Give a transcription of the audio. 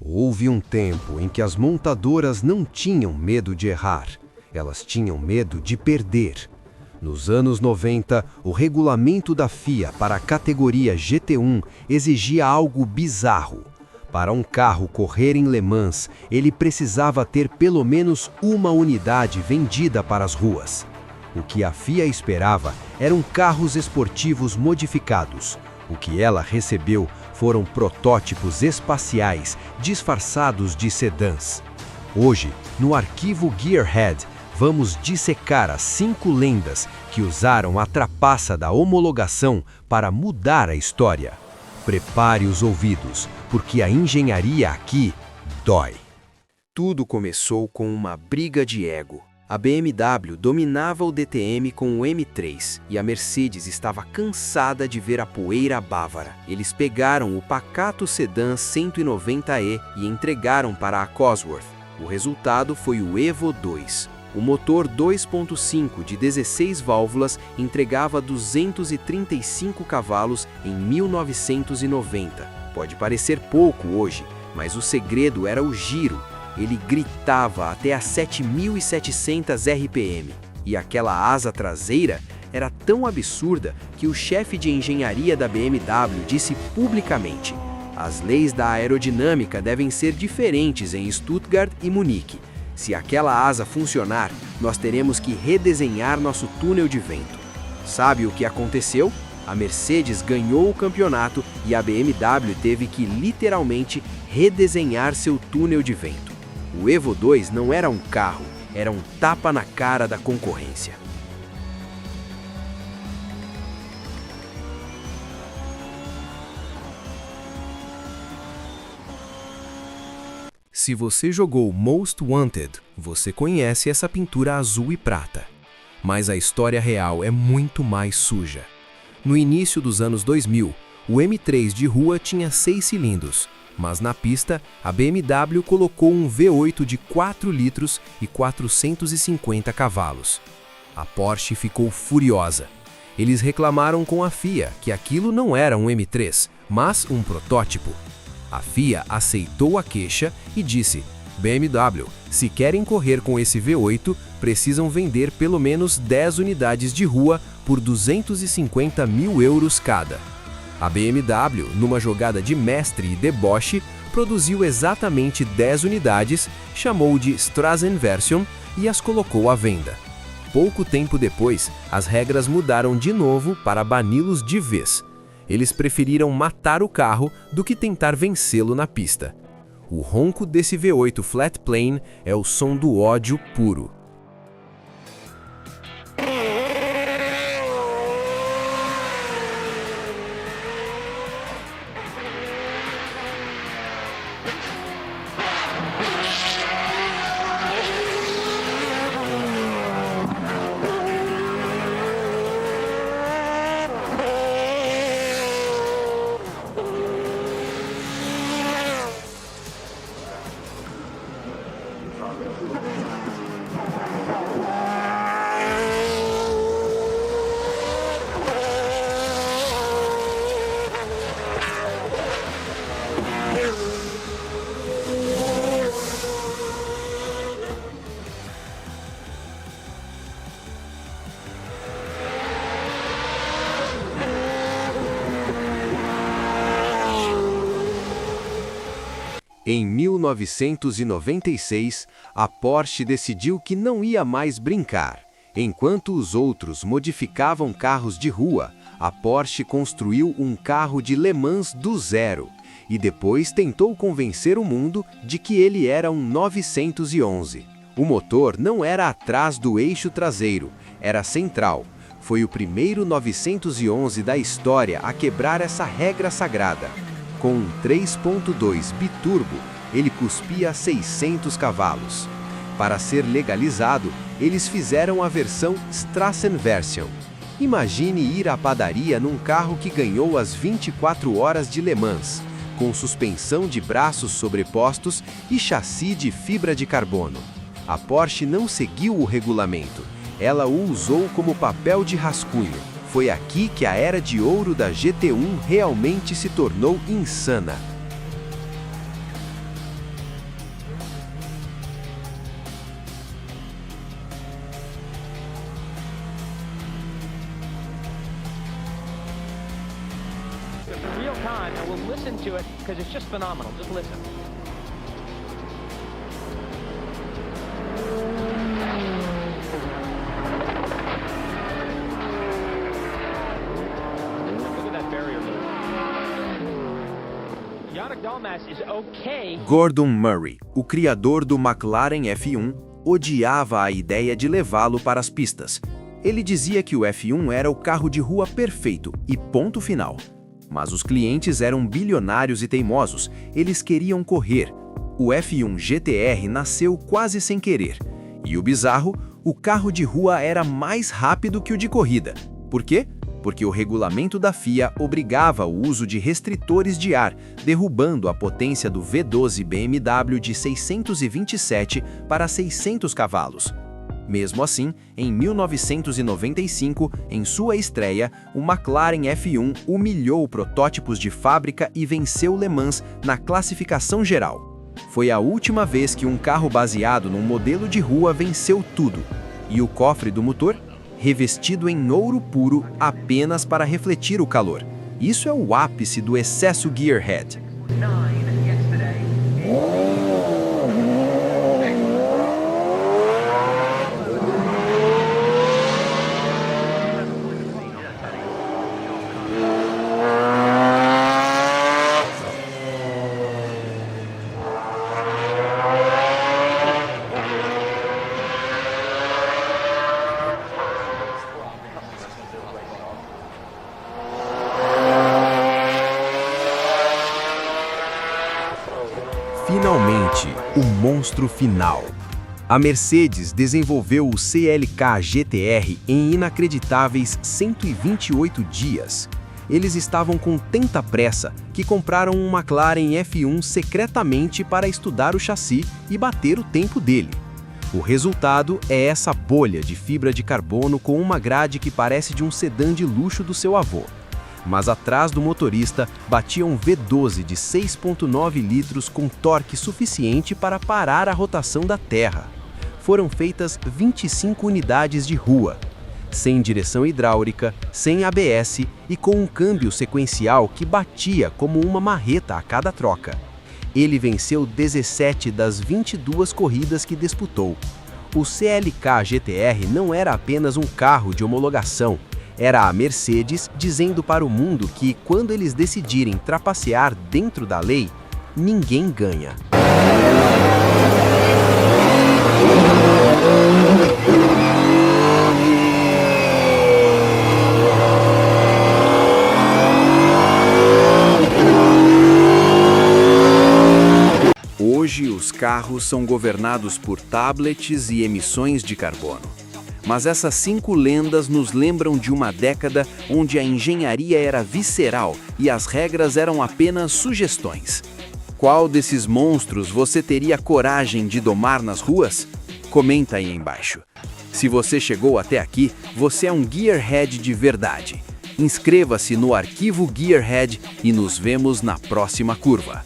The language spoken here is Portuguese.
Houve um tempo em que as montadoras não tinham medo de errar, elas tinham medo de perder. Nos anos 90, o regulamento da FIA para a categoria GT1 exigia algo bizarro. Para um carro correr em Le Mans, ele precisava ter pelo menos uma unidade vendida para as ruas. O que a FIA esperava eram carros esportivos modificados. O que ela recebeu foram protótipos espaciais disfarçados de sedãs. Hoje, no arquivo Gearhead, vamos dissecar as 5 lendas que usaram a trapaça da homologação para mudar a história. Prepare os ouvidos, porque a engenharia aqui dói. Tudo começou com uma briga de ego. A BMW dominava o DTM com o M3 e a Mercedes estava cansada de ver a poeira bávara. Eles pegaram o pacato sedã 190e e entregaram para a Cosworth. O resultado foi o Evo 2. O motor 2.5 de 16 válvulas entregava 235 cavalos em 1990. Pode parecer pouco hoje, mas o segredo era o giro. Ele gritava até a 7.700 RPM. E aquela asa traseira era tão absurda que o chefe de engenharia da BMW disse publicamente: as leis da aerodinâmica devem ser diferentes em Stuttgart e Munique. Se aquela asa funcionar, nós teremos que redesenhar nosso túnel de vento. Sabe o que aconteceu? A Mercedes ganhou o campeonato e a BMW teve que literalmente redesenhar seu túnel de vento. O Evo 2 não era um carro, era um tapa na cara da concorrência. Se você jogou Most Wanted, você conhece essa pintura azul e prata. Mas a história real é muito mais suja. No início dos anos 2000, o M3 de rua tinha 6 cilindros, mas na pista, a BMW colocou um V8 de 4 litros e 450 cavalos. A Porsche ficou furiosa. Eles reclamaram com a FIA que aquilo não era um M3, mas um protótipo. A FIA aceitou a queixa e disse: BMW, se querem correr com esse V8, precisam vender pelo menos 10 unidades de rua por 250 mil euros cada. A BMW, numa jogada de mestre e deboche, produziu exatamente 10 unidades, chamou de Straßenversion e as colocou à venda. Pouco tempo depois, as regras mudaram de novo para bani-los de vez. Eles preferiram matar o carro do que tentar vencê-lo na pista. O ronco desse V8 flat plane é o som do ódio puro. Em 1996, a Porsche decidiu que não ia mais brincar. Enquanto os outros modificavam carros de rua, a Porsche construiu um carro de Le Mans do zero e depois tentou convencer o mundo de que ele era um 911. O motor não era atrás do eixo traseiro, era central. Foi o primeiro 911 da história a quebrar essa regra sagrada. Com um 3.2 biturbo, ele cuspia 600 cavalos. Para ser legalizado, eles fizeram a versão Straßenversion. Imagine ir à padaria num carro que ganhou as 24 horas de Le Mans, com suspensão de braços sobrepostos e chassi de fibra de carbono. A Porsche não seguiu o regulamento, ela o usou como papel de rascunho. Foi aqui que a era de ouro da GT1 realmente se tornou insana. time, and we'll listen to it because it's just phenomenal. Just listen. Look at that barrier move. Yannick Dalmas is okay. Gordon Murray, o criador do McLaren F1, odiava a ideia de levá-lo para as pistas. Ele dizia que o F1 era o carro de rua perfeito e ponto final. Mas os clientes eram bilionários e teimosos, eles queriam correr. O F1 GTR nasceu quase sem querer. E o bizarro, o carro de rua era mais rápido que o de corrida. Por quê? Porque o regulamento da FIA obrigava o uso de restritores de ar, derrubando a potência do V12 BMW de 627 para 600 cavalos. Mesmo assim, em 1995, em sua estreia, o McLaren F1 humilhou protótipos de fábrica e venceu Le Mans na classificação geral. Foi a última vez que um carro baseado num modelo de rua venceu tudo. E o cofre do motor? Revestido em ouro puro apenas para refletir o calor. Isso é o ápice do excesso gearhead. Finalmente, o monstro final. A Mercedes desenvolveu o CLK GTR em inacreditáveis 128 dias. Eles estavam com tanta pressa que compraram um McLaren F1 secretamente para estudar o chassi e bater o tempo dele. O resultado é essa bolha de fibra de carbono com uma grade que parece de um sedã de luxo do seu avô. Mas atrás do motorista batia um V12 de 6,9 litros com torque suficiente para parar a rotação da Terra. Foram feitas 25 unidades de rua, sem direção hidráulica, sem ABS e com um câmbio sequencial que batia como uma marreta a cada troca. Ele venceu 17 das 22 corridas que disputou. O CLK GTR não era apenas um carro de homologação, era a Mercedes dizendo para o mundo que, quando eles decidirem trapacear dentro da lei, ninguém ganha. Hoje, os carros são governados por tablets e emissões de carbono. Mas essas 5 lendas nos lembram de uma década onde a engenharia era visceral e as regras eram apenas sugestões. Qual desses monstros você teria coragem de domar nas ruas? Comenta aí embaixo. Se você chegou até aqui, você é um Gearhead de verdade. Inscreva-se no Arquivo Gearhead e nos vemos na próxima curva.